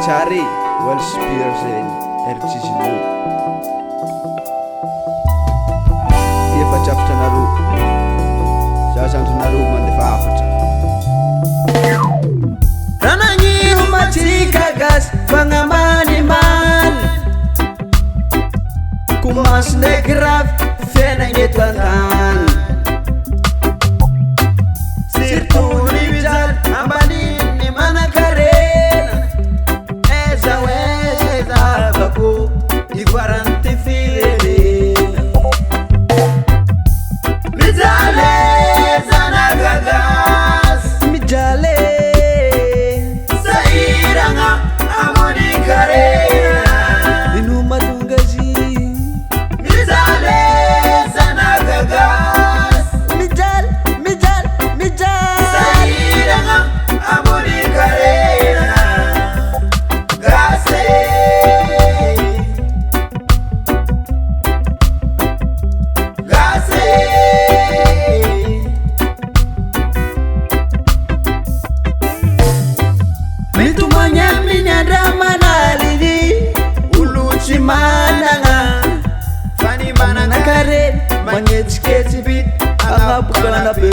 tsary Wellspire zegny RTGO efatrafatra nareo za zandry nareo mandefa afatra ranagniho matsika gasy fagnambany maly komansy ndraiky ravy fiainagny eto an-tany surtout ny mijaly ambaniny manan-karena eza oeza bako ivoarany ty firenena mijaly zanagagasy mijaly sairagna amony karena ino mahatonga azy mijaly zanagagasy mijaly mijaly mijaly sairagna amony karena gasy gasy mitomagna minyandra manaliny olo tsy managna fany managna karena magnetsiketsy vity agnabokalana be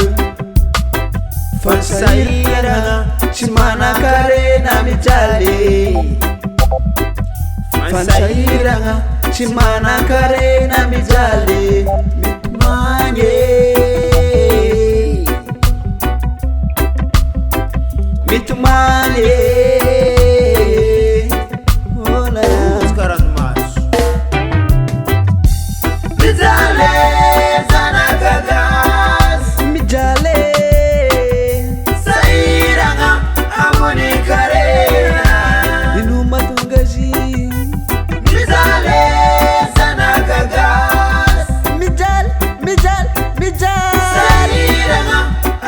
fansahiragna tsy manan-karena mijaly fansahiragna tsy manan-karena mijaly mitomagny mitomagny mijaly zanagagasy mijaly sairagna amony karena ino mahatonga azy mijaly zanagagasy mijaly mijaly mijaly sairagna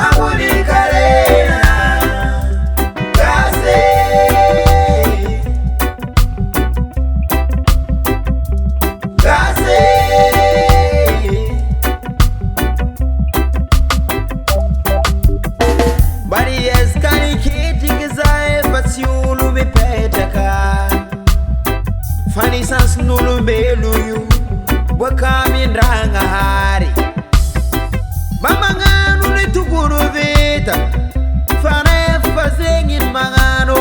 amony karena gasy gasy bariezkany kitiky za efa tsy olo mipetraka fanisansin'olombelo io boaka mindragna hary mba magnano ny tokony vita fa nefa zegny ny magnano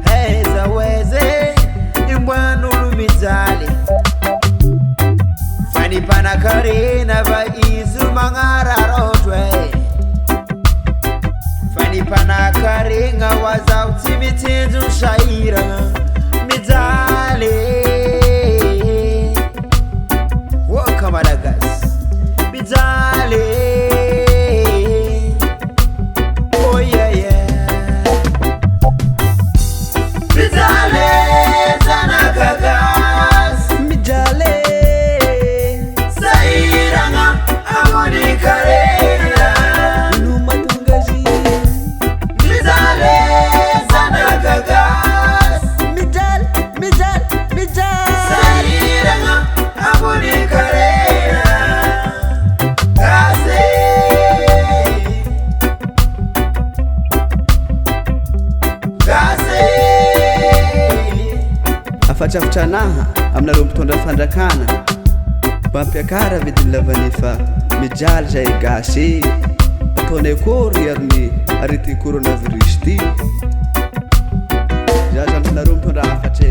eza oeze imboan'olo mijaly fa ny mpanakarena va izy magnararotro fa ny mpanakarena hoazaho tsy mitsinjo ny sahiragna mijaly oka malagasy mijaly oh yeah yeah mijaly zanagagasy mijaly sairagna amony karena ino mahatonga azy mijaly zanagagasy mijaly mijaly mijaly sairagna amony karena gasy gasy afatrafatra anaha aminareo mpitondra fandrakana mampiakara vidiny lavanefa mijaly zay gasy ataonay akory ary arety coronavirus ty za zandrinareo mitondra afatra